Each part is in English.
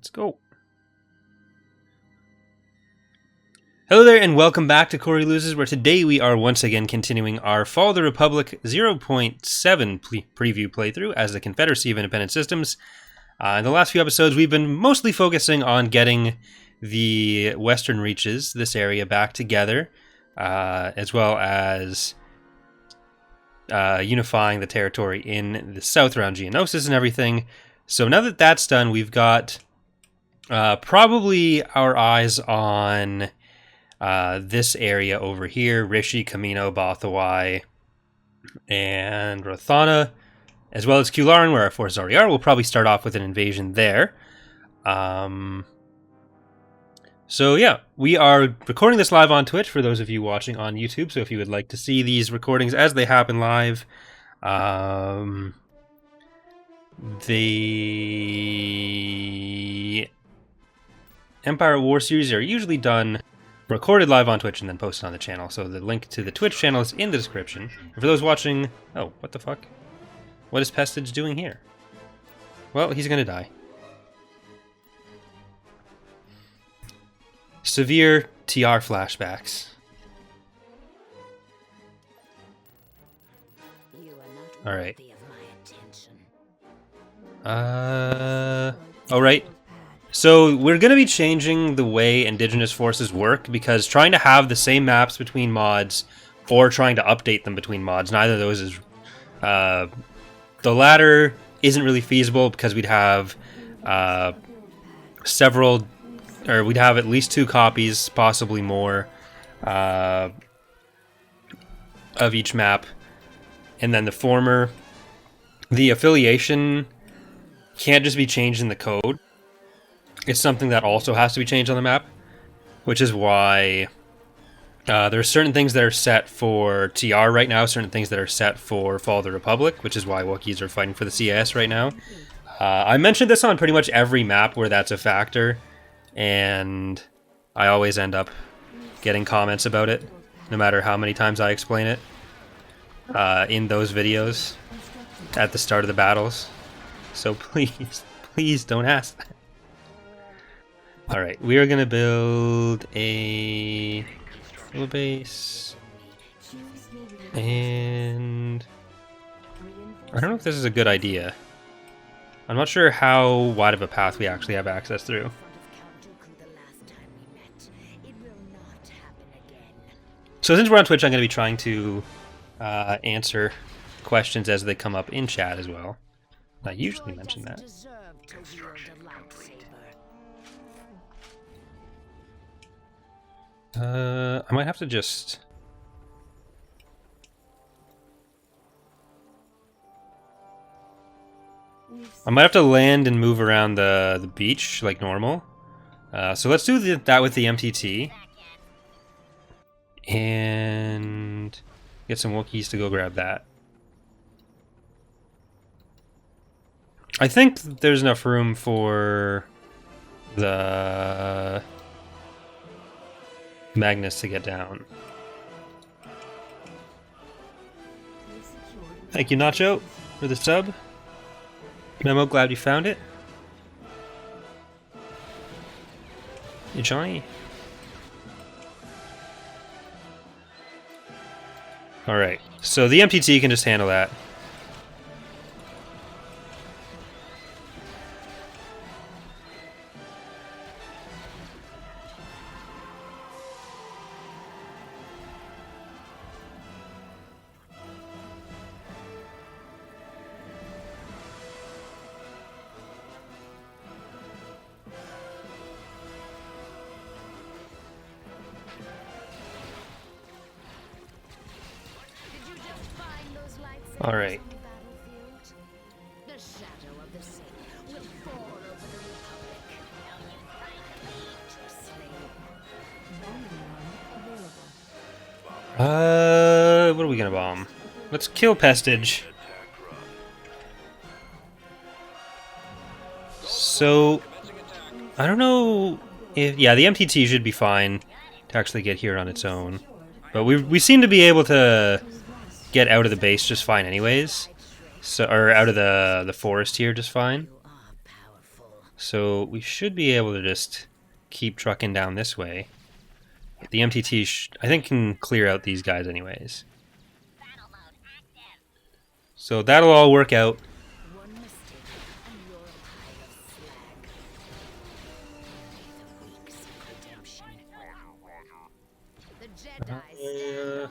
Let's go. Hello there, and welcome back to Corey Loses, where today we are once again continuing our Fall of the Republic 0.7 preview playthrough as the Confederacy of Independent Systems. In the last few episodes, we've been mostly focusing on getting the Western Reaches, this area, back together, as well as unifying the territory in the south around Geonosis and everything. So now that that's done, we've got probably our eyes on this area over here: Rishi, Kamino, Bothawai, and Rothana, as well as Kularin, where our forces already are. We'll probably start off with an invasion there. So yeah, we are recording this live on Twitch for those of you watching on YouTube. So if you would like to see these recordings as they happen live, the Empire War series are usually done recorded live on Twitch and then posted on the channel. So the link to the Twitch channel is in the description. And for those watching... Oh, what the fuck? What is Pestage doing here? Well, he's gonna die. Severe TR flashbacks. Alright. Alright. So we're going to be changing the way Indigenous forces work, because trying to have the same maps between mods or trying to update them between mods, neither of those is... the latter isn't really feasible, because we'd have several... Or we'd have at least 2 copies, possibly more, of each map. And then the former... The affiliation can't just be changed in the code. It's something that also has to be changed on the map, which is why there are certain things that are set for TR right now, certain things that are set for Fall of the Republic, which is why Wookiees are fighting for the CIS right now. I mentioned this on pretty much every map where that's a factor, and I always end up getting comments about it, no matter how many times I explain it in those videos at the start of the battles. So please, please don't ask that. Alright, we are going to build a little base, and I don't know if this is a good idea. I'm not sure how wide of a path we actually have access through. So since we're on Twitch, I'm going to be trying to answer questions as they come up in chat as well. I usually mention that. I might have to just... I might have to land and move around the beach like normal. So let's do that with the MTT. And get some Wookiees to go grab that. I think there's enough room for the Magnus to get down. Thank you, Nacho, for the sub. Memo, glad you found it. Hey, Johnny. Alright, so the MTT can just handle that. All right. What are we gonna bomb? Let's kill Pestage. So, I don't know if... Yeah, the MTT should be fine to actually get here on its own. But we seem to be able to get out of the base just fine anyways. So, or out of the forest here just fine. So we should be able to just keep trucking down this way. The MTT, I think, can clear out these guys anyways. So that'll all work out.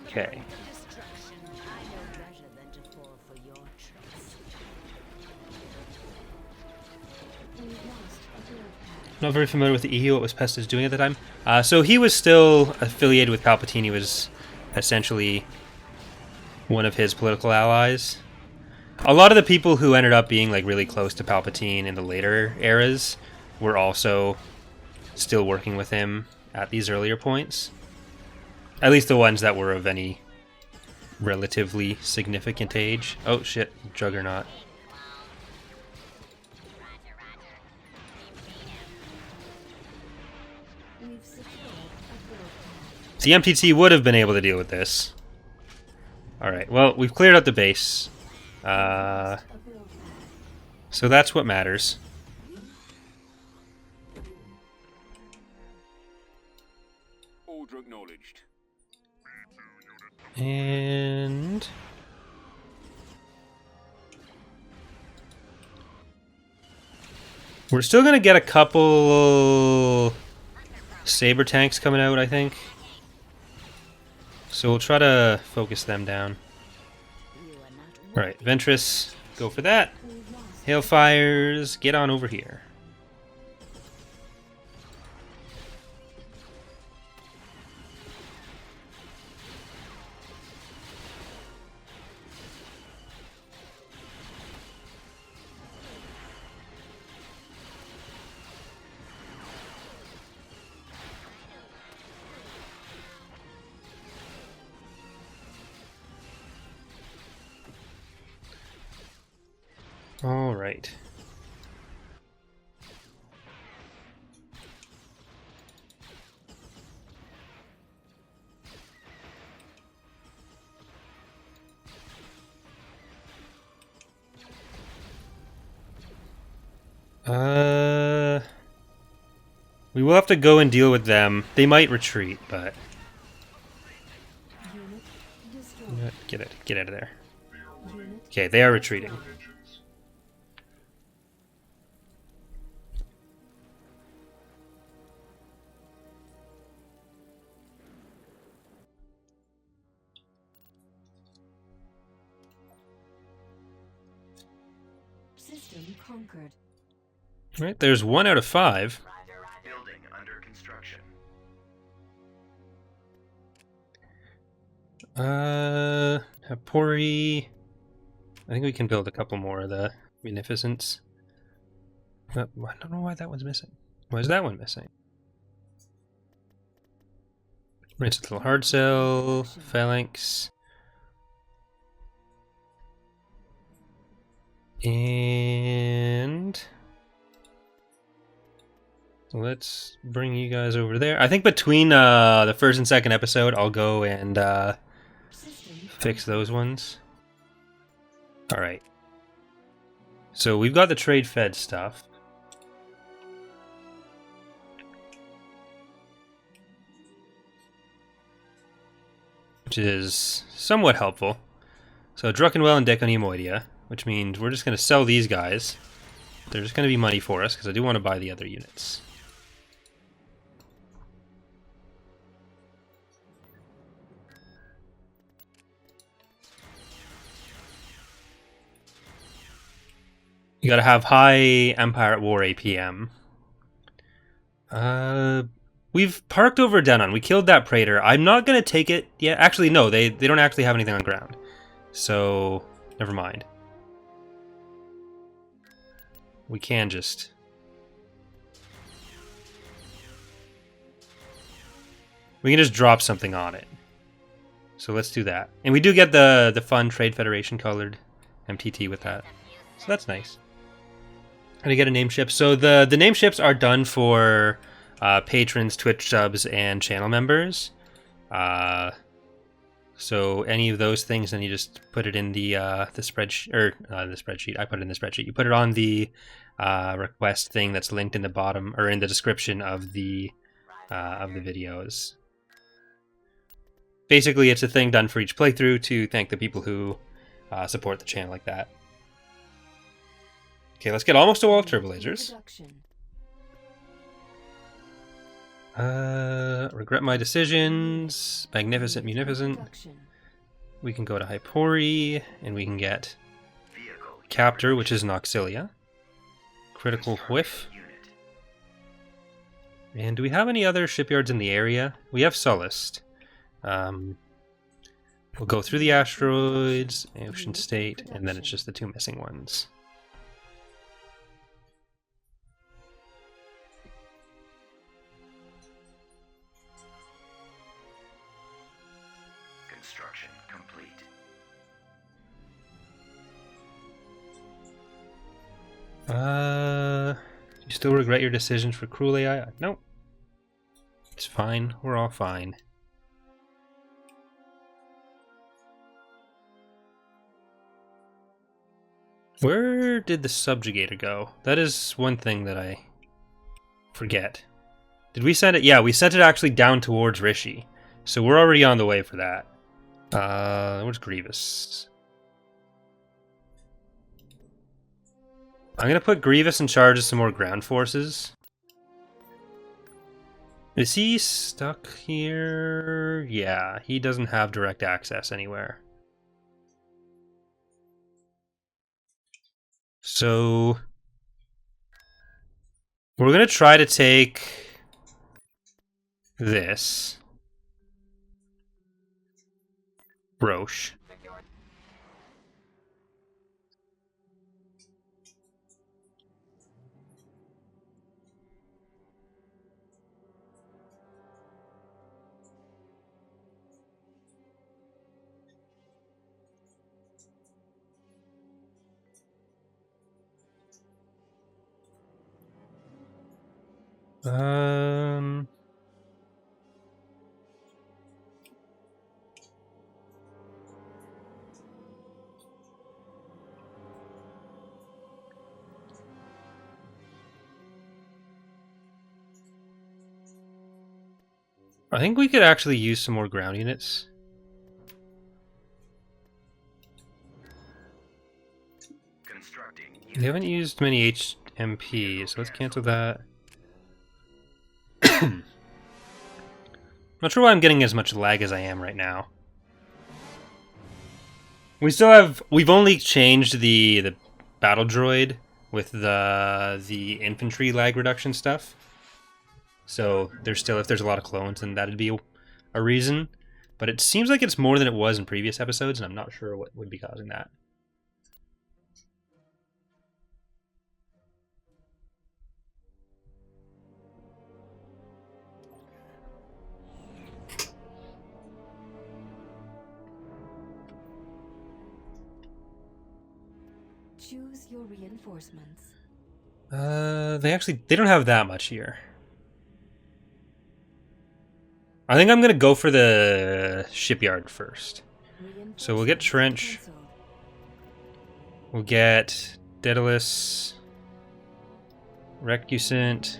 Okay. Not very familiar with the EU, what was Pestis doing at the time. So he was still affiliated with Palpatine. He was essentially one of his political allies. A lot of the people who ended up being like really close to Palpatine in the later eras were also still working with him at these earlier points. At least the ones that were of any relatively significant age. Oh shit, Juggernaut. The MTT would have been able to deal with this. Alright, well, we've cleared out the base. So that's what matters. Order acknowledged. And we're still gonna get a couple saber tanks coming out, I think. So we'll try to focus them down. Alright, Ventress, go for that. Hailfires, get on over here. All right. We will have to go and deal with them. They might retreat, but get out of there. Okay, they are retreating. System conquered. Right, there's 1 out of 5. Building under construction. Hapori. I think we can build a couple more of the Munificence. I don't know why that one's missing. Why is that one missing? Right, so little hard cell, phalanx. And let's bring you guys over there. I think between the first and second episode, I'll go and fix those ones. All right. So we've got the trade fed stuff. Which is somewhat helpful. So Druckenwell and Deconemoidia, which means we're just going to sell these guys. They're just going to be money for us, because I do want to buy the other units. You gotta have high Empire at War APM. We've parked over Denon. We killed that Praetor. I'm not gonna take it yet. Actually, no, they don't actually have anything on ground. So, never mind. We can just... we can just drop something on it. So let's do that. And we do get the fun Trade Federation colored MTT with that. So that's nice. How do you get a name ship? So the name ships are done for patrons, Twitch subs, and channel members. So any of those things, then you just put it in the spreadsheet, or the spreadsheet. I put it in the spreadsheet. You put it on the request thing that's linked in the bottom or in the description of the videos. Basically, it's a thing done for each playthrough to thank the people who support the channel like that. Okay, let's get almost to all turbolasers. Regret my decisions. Magnificent, munificent. We can go to Hypori, and we can get Captor, which is an Auxilia. Critical Whiff. And do we have any other shipyards in the area? We have Sullust. We'll go through the asteroids, Ocean State, and then it's just the 2 missing ones. Construction complete. Do you still regret your decisions for cruel AI? Nope. It's fine. We're all fine. Where did the subjugator go? That is one thing that I forget. Did we send it? Yeah, we sent it actually down towards Rishi. So we're already on the way for that. Where's Grievous? I'm gonna put Grievous in charge of some more ground forces. Is he stuck here? Yeah, he doesn't have direct access anywhere. So we're gonna try to take this. Roche. I think we could actually use some more ground units. We haven't used many HMP, so let's cancel that. Not sure why I'm getting as much lag as I am right now. We've only changed the battle droid with the infantry lag reduction stuff. So there's still, if there's a lot of clones, then that'd be a reason. But it seems like it's more than it was in previous episodes, and I'm not sure what would be causing that. Choose your reinforcements. They don't have that much here. I think I'm gonna go for the shipyard first. So we'll get Trench. We'll get Daedalus, Recusant,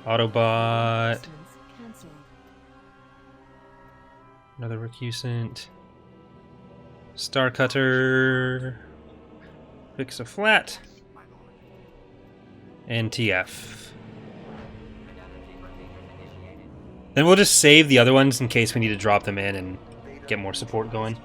Autobot, another Recusant, Star Cutter, Fix a Flat, and TF. Then we'll just save the other ones in case we need to drop them in and get more support going.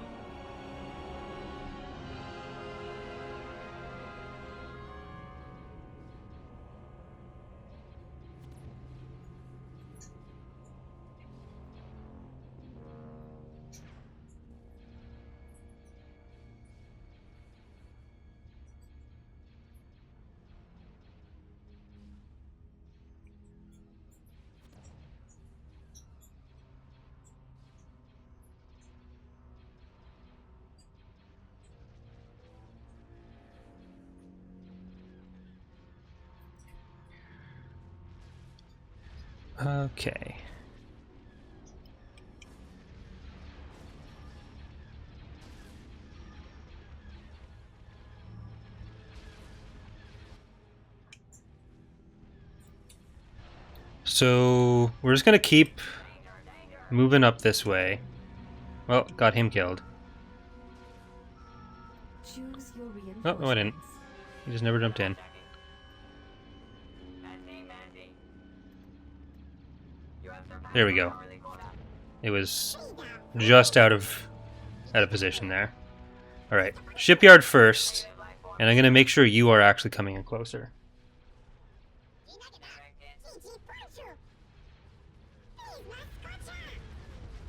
Okay. So we're just gonna keep moving up this way. Well, got him killed. Choose your Oh, no, I didn't. reinforcements. He just never jumped in. There we go. It was just out of position there. All right, shipyard first, and I'm gonna make sure you are actually coming in closer.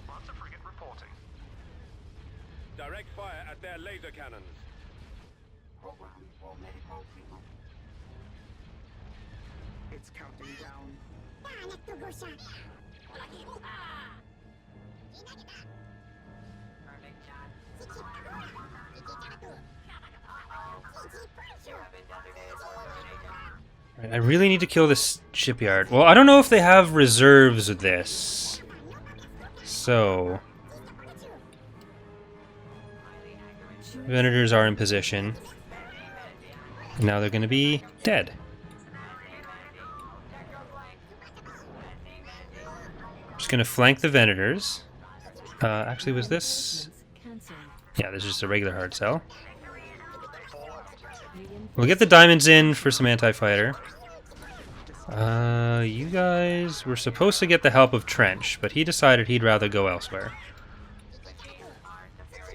Lots of frigate reporting. Direct fire at their laser cannons. It's counting down. Right, I really need to kill this shipyard. Well, I don't know if they have reserves of this. So... Venators are in position. And now they're going to be dead. Just going to flank the Venators. Actually, was this... Cancelled. Yeah, this is just a regular hard sell. We'll get the diamonds in for some anti-fighter. You guys were supposed to get the help of Trench, but he decided he'd rather go elsewhere.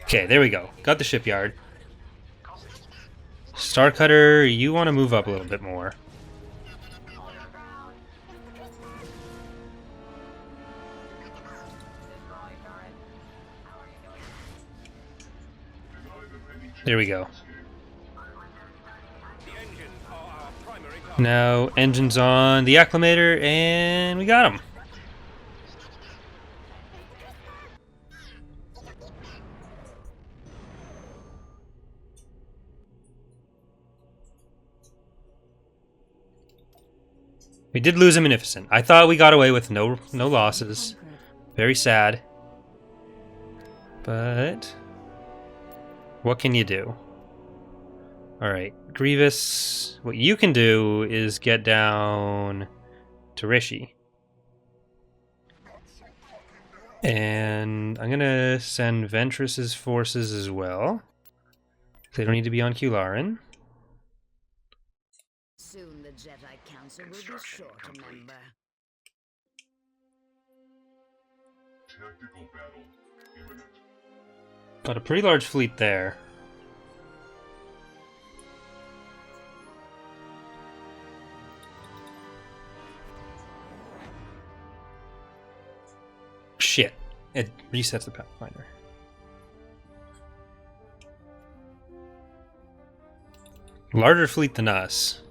Okay, there we go. Got the shipyard. Starcutter, you want to move up a little bit more. There we go. The engines are our primary target. Now, engines on the acclimator, and we got him. We did lose a Munificent. I thought we got away with no losses. Very sad. But what can you do? Alright, Grievous, what you can do is get down to Rishi. And I'm gonna send Ventress's forces as well. They don't need to be on Kularin. Soon the Jedi Council will be Construction sure to complete. remember. Tactical battle imminent. Got a pretty large fleet there. Shit. It resets the Pathfinder. Larger fleet than us.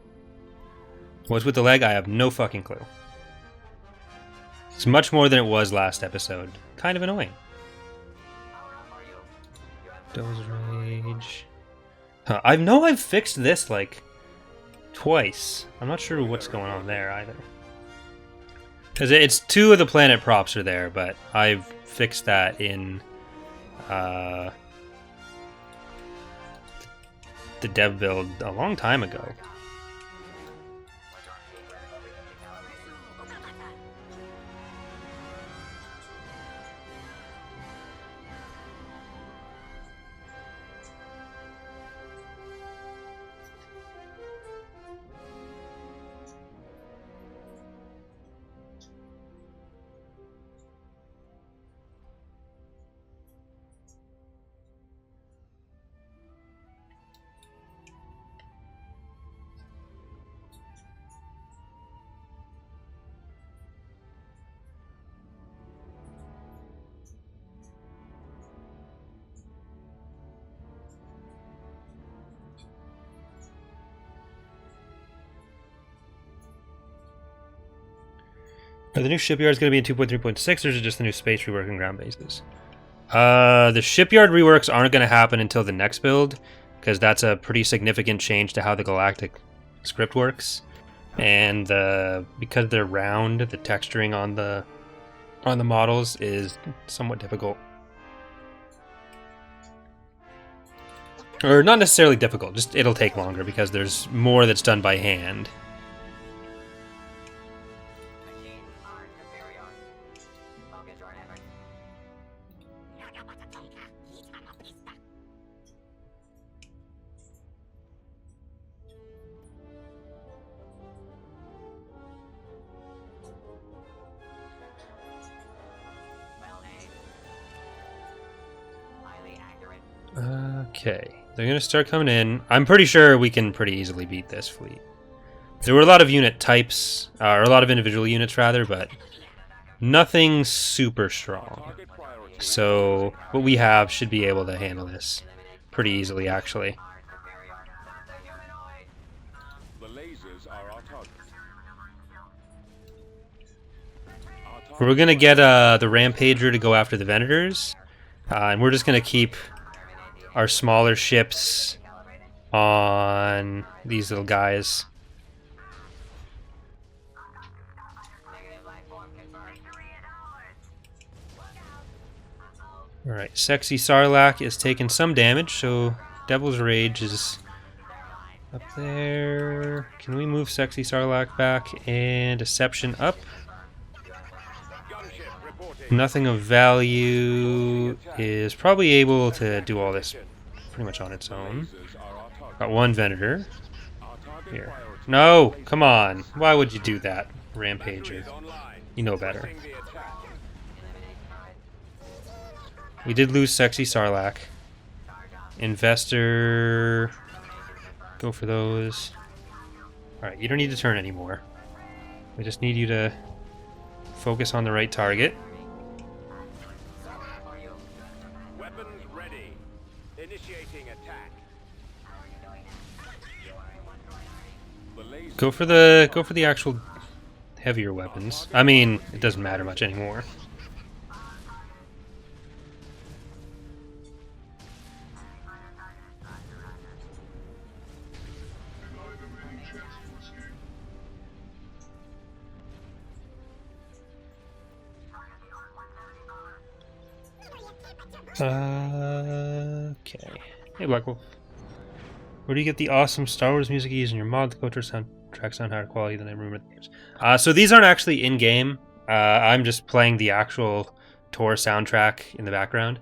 What's with the leg? I have no fucking clue. It's much more than it was last episode. Kind of annoying. Doze Rage. Huh, I know I've fixed this, like, twice. I'm not sure what's going on there, either. Because it's two of the planet props are there, but I've fixed that in the dev build a long time ago. Are the new shipyards going to be in 2.3.6, or is it just the new space rework and ground bases? The shipyard reworks aren't going to happen until the next build, because that's a pretty significant change to how the galactic script works. And because they're round, the texturing on the models is somewhat difficult. Or not necessarily difficult, just it'll take longer because there's more that's done by hand. Okay, they're gonna start coming in. I'm pretty sure we can pretty easily beat this fleet. There were a lot of unit types, or a lot of individual units rather, but nothing super strong. Target priority. So what we have should be able to handle this pretty easily, actually. The lasers are our target. We're gonna get the Rampager to go after the Venators, and we're just gonna keep our smaller ships on these little guys. Alright, Sexy Sarlacc is taking some damage, so Devil's Rage is up there. Can we move Sexy Sarlacc back and Deception up? Gunship reporting. Nothing of value is probably able to do all this pretty much on its own. Lasers are our target. Got one Venator Our target here. priority. No, come on. Why would you do that, Rampager? Batteries online. You know better. Pressing the attack. We did lose Sexy Sarlacc. Investor. Go for those. Alright, you don't need to turn anymore. We just need you to focus on the right target. Weapons ready. Initiating attack. The laser Go for the actual heavier weapons. I mean, it doesn't matter much anymore. Okay. Hey, Black Wolf. Where do you get the awesome Star Wars music you use in your mod? The Kotor soundtrack sound higher quality than I remember the games. So these aren't actually in-game. I'm just playing the actual Tor soundtrack in the background.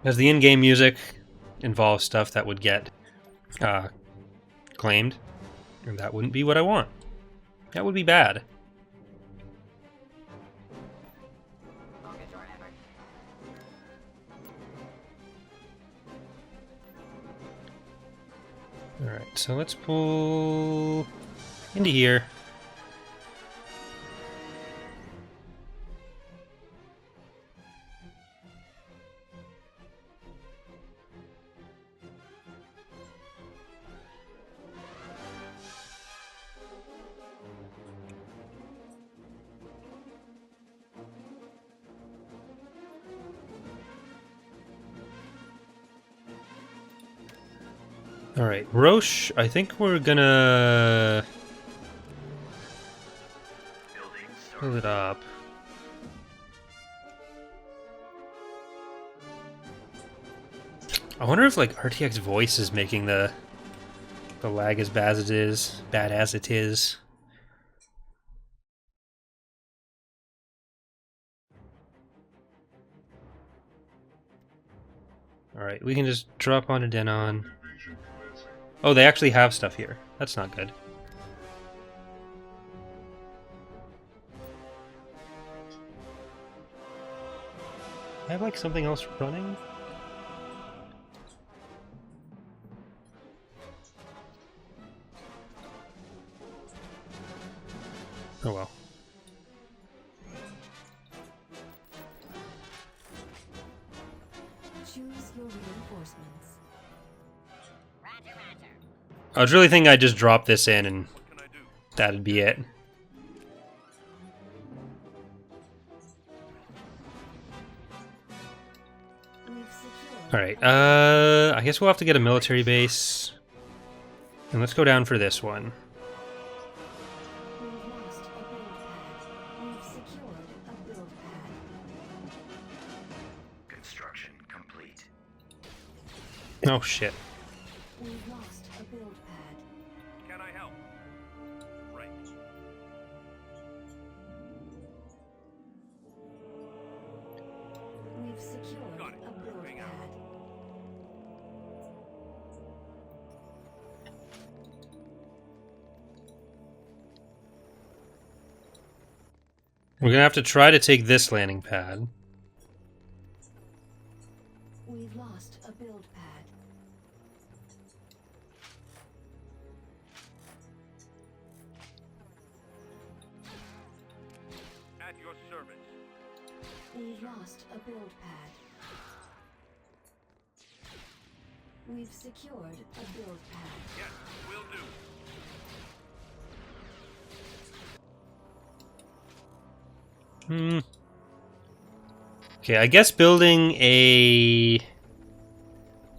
As the in-game music involves stuff that would get claimed, and that wouldn't be what I want. That would be bad. Alright, so let's pull into here. Alright, Roche, I think we're gonna build it up. I wonder if like RTX voice is making the lag as bad as it is. Alright, we can just drop onto Denon. Oh, they actually have stuff here. That's not good. I have like something else running? Oh well. Choose your reinforcements. I was really thinking I'd just drop this in and What can I do? that'd be it. We've secured. Alright, I guess we'll have to get a military base. And let's go down for this one. We've lost a build pad. We've secured a build pad. Construction complete. Oh shit. We've lost a build pad. Can I help? Right. We've secured Got it. a build Moving out. pad. We're gonna have to try to take this landing pad. We've lost lost a build pad. At your service. We've lost a build pad. We've secured a build pad. Yes, will do. Okay, I guess building a...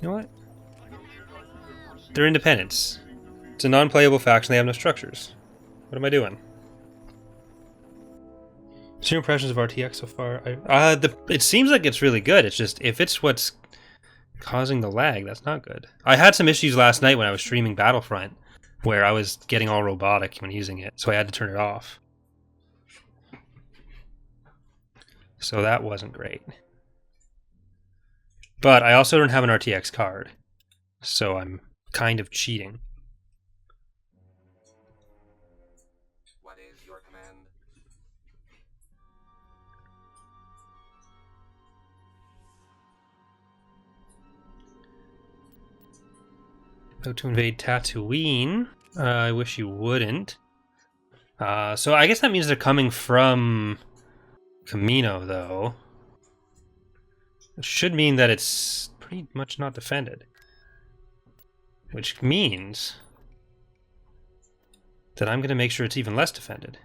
You know what? They're independents. It's a non-playable faction, they have no structures. What am I doing? What's your impressions of RTX so far? It seems like it's really good, it's just, if it's what's causing the lag, that's not good. I had some issues last night when I was streaming Battlefront, where I was getting all robotic when using it, so I had to turn it off. So that wasn't great. But I also don't have an RTX card, so I'm kind of cheating. What is your command? About to invade Tatooine. I wish you wouldn't. So I guess that means they're coming from Camino, though. It should mean that it's pretty much not defended. Which means that I'm going to make sure it's even less defended.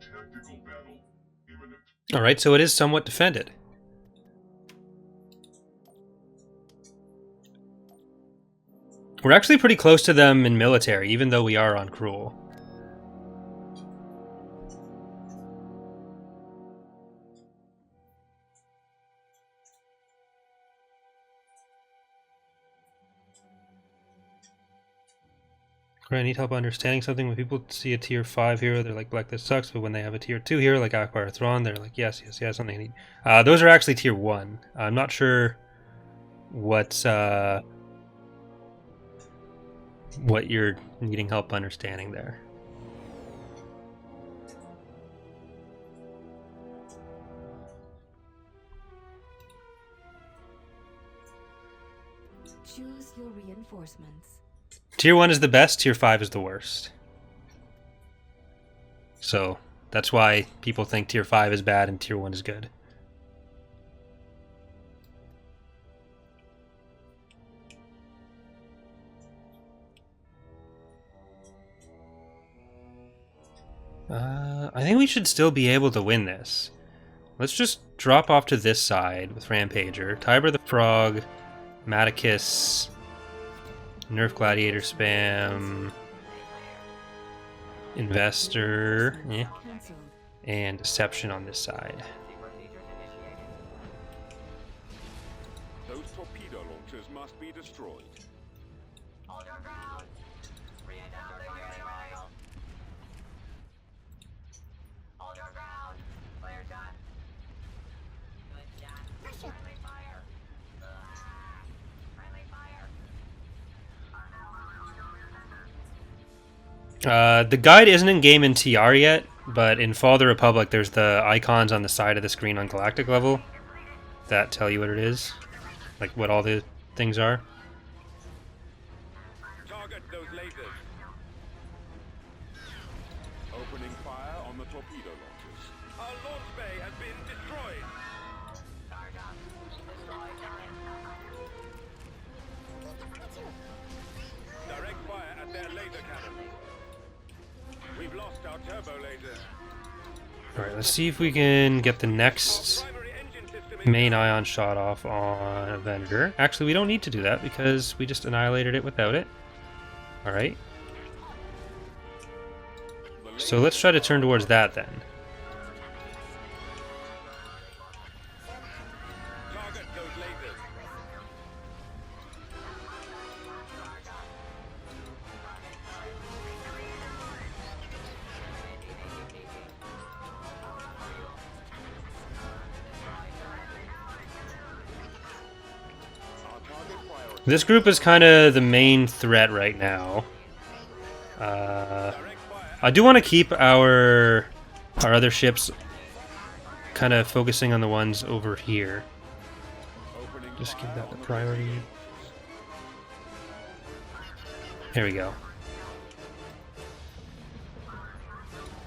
Tactical battle imminent. Alright, so it is somewhat defended. We're actually pretty close to them in military, even though we are on Cruel. I need help understanding something. When people see a tier 5 hero, they're like, Black, this sucks. But when they have a tier 2 hero, like Akbar Thrawn, they're like, yes, yes, yes, something I need. Those are actually tier 1. I'm not sure what you're needing help understanding there. Choose your reinforcements. Tier 1 is the best, tier 5 is the worst. So, that's why people think tier 5 is bad and tier 1 is good. I think we should still be able to win this. Let's just drop off to this side with Rampager. Tiber the Frog, Maticus, Nerf Gladiator spam, Investor, Cancelled. and Deception on this side. Those torpedo launchers must be destroyed. Hold your ground. Bring it down to your arrival. Hold your ground. Clear shot. Good shot. Friendly fire. Friendly fire. The guide isn't in game in TR yet, but in Fall of the Republic there's the icons on the side of the screen on Galactic level that tell you what it is, like what all the things are. Target those lasers. Opening fire on the torpedo launchers. Our launch bay has been destroyed. Charge up. Destroy target. Direct fire at their laser cannon. We've lost our turbo lasers. Alright, let's see if we can get the next Primary engine system is main ion shot off on Avenger. Actually, we don't need to do that because we just annihilated it without it. Alright. So let's try to turn towards that then. target those lasers. Our target priority. This group is kind of the main threat right now. I do want to keep our other ships kind of focusing on the ones over here. Just give that the priority. There we go.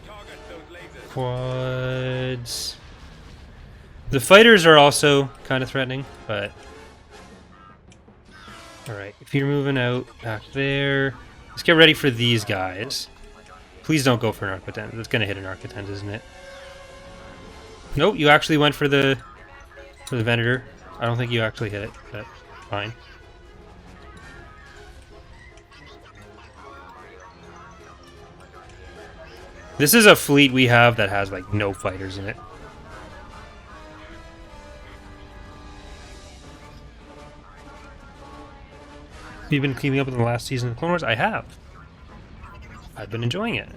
Target those lasers. Quads. The fighters are also kind of threatening, but... Alright, if you're moving out back there... Let's get ready for these guys. Please don't go for an Arc-10. That's going to hit an Arc-10, isn't it? Nope, you actually went for the Venator. I don't think you actually hit it, but fine. This is a fleet we have that has like no fighters in it. Have you been keeping up with the last season of Clone Wars? I have. I've been enjoying it.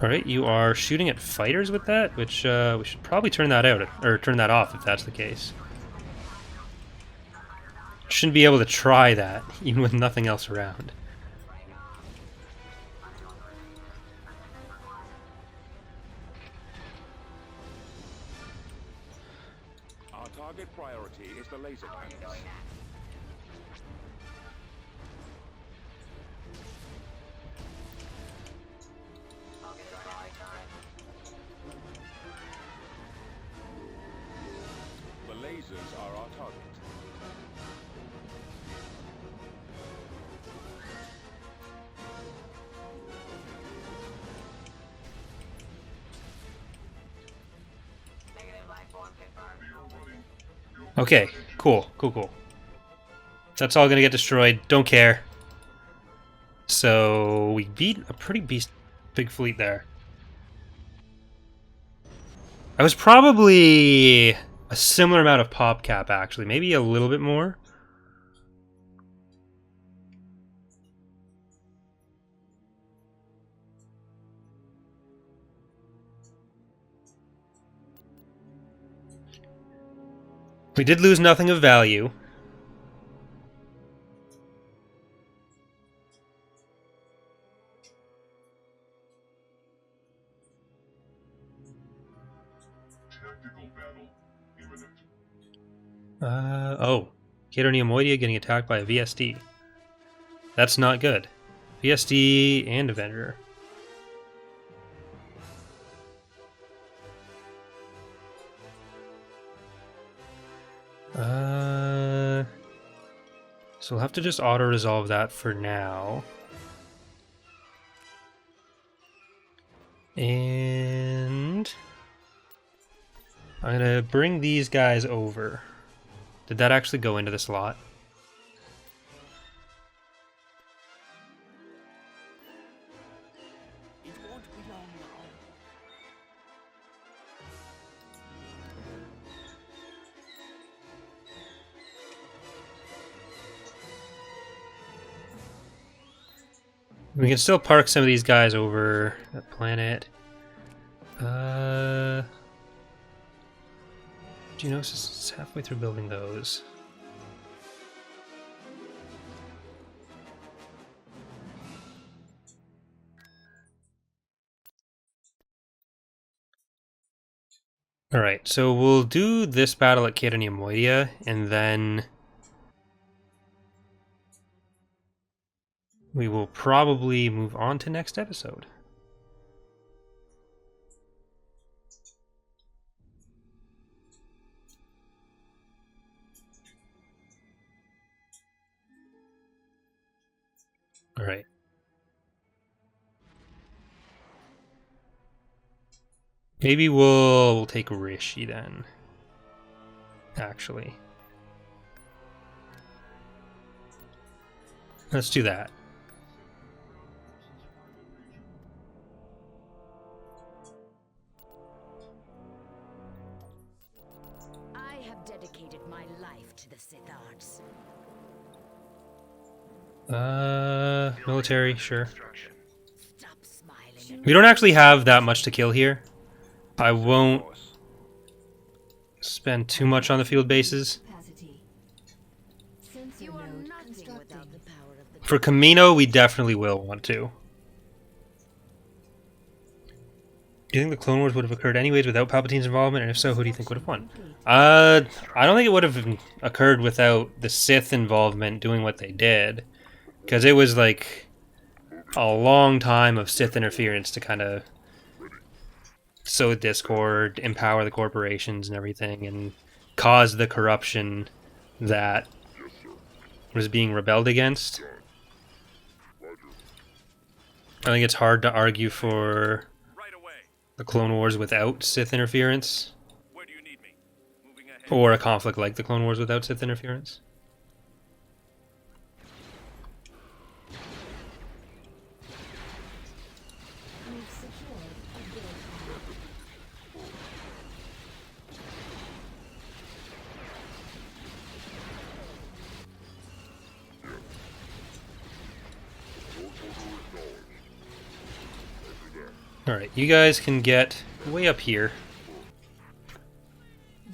Alright, you are shooting at fighters with that, which we should probably turn that out, or turn that off if that's the case. Shouldn't be able to try that, even with nothing else around. Our target priority is the laser cannons. The lasers are our target. Negative life form confirmed. Okay, cool. That's all gonna get destroyed, don't care. So, we beat a pretty big fleet there. I was probably a similar amount of pop cap, actually. Maybe a little bit more. We did lose nothing of value. Tactical battle imminent. Oh. Cato Neomoidia getting attacked by a VSD. That's not good. VSD and a Venator. So we'll have to just auto-resolve that for now. And... I'm gonna bring these guys over. Did that actually go into the slot? It won't be long now. We can still park some of these guys over that planet. Geonosis is halfway through building those. Alright, so we'll do this battle at Cato Neomoidia, and then we will probably move on to next episode. Alright. Maybe we'll take Rishi then. Actually. Let's do that. I have dedicated my life to the Sith arts. Military, sure. Destruction. Stop smiling. We don't actually have that much to kill here. I won't spend too much on the field bases. Capacity. Sensor You are node nothing constructed. For Camino, we definitely will want to. Do you think the Clone Wars would have occurred anyways without Palpatine's involvement? And if so, who do you think would have won? I don't think it would have occurred without the Sith involvement doing what they did. Because it was like a long time of Sith interference to kind of sow discord, empower the corporations and everything, and cause the corruption that was being rebelled against. I think it's hard to argue for Right away. the Clone Wars without Sith interference, Where do you need me? Moving ahead. or a conflict like the Clone Wars without Sith interference. You've secured a build pad. Alright, you guys can get way up here.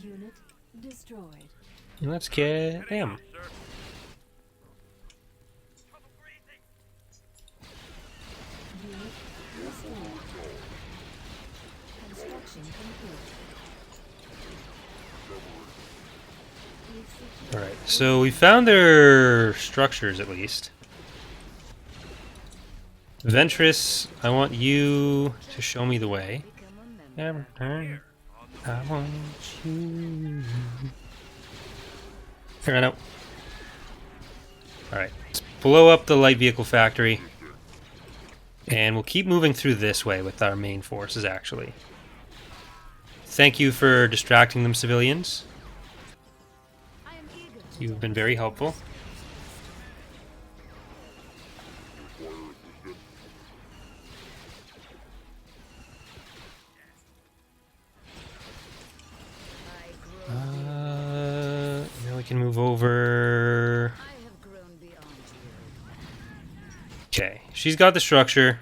Unit destroyed. And let's get them. Sir. Unit restored. Construction complete. You've secured Alright, so we found their structures at least. Ventress, I want you to show me the way. Become a member. Every time I want you. Here, I know. Alright, let's blow up the light vehicle factory. And we'll keep moving through this way with our main forces, actually. Thank you for distracting them, civilians. I am eager to You've been very helpful. I grow. Now we can move over. I have grown beyond you. Okay, she's got the structure.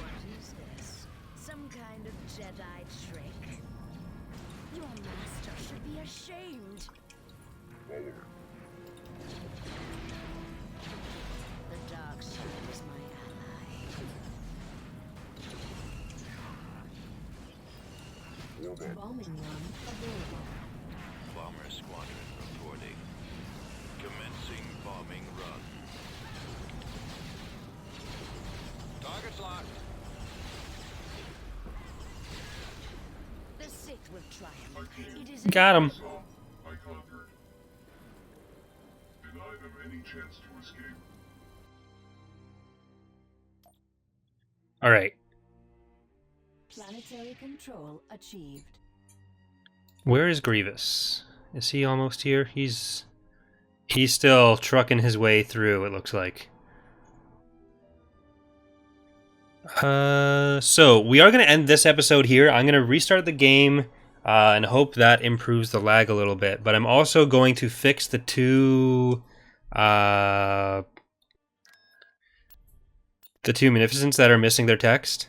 What is this? Some kind of Jedi trick? Your master should be ashamed. The dark side is my ally. bombing run available. Bomber squadron reporting. Commencing bombing run. Target's locked. The Sith will triumph. It is Got him. Some I conquered. Deny them any chance to escape. Alright, Planetary control achieved. where is Grievous? Is he almost here? He's still trucking his way through, it looks like. So we are going to end this episode here. I'm going to restart the game and hope that improves the lag a little bit. But I'm also going to fix the two Munificents that are missing their text,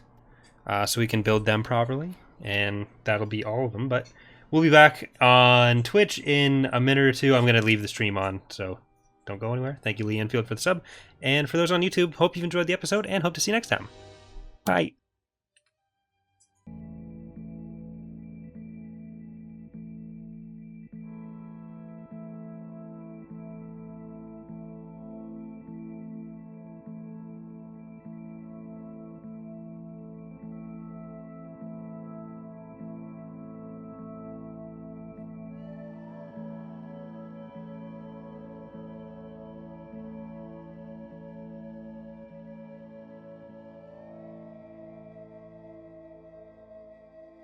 so we can build them properly, and that'll be all of them. But we'll be back on Twitch in a minute or two. I'm going to leave the stream on, so don't go anywhere. Thank you, Lee Enfield, for the sub. And for those on YouTube, hope you've enjoyed the episode, and hope to see you next time. Bye.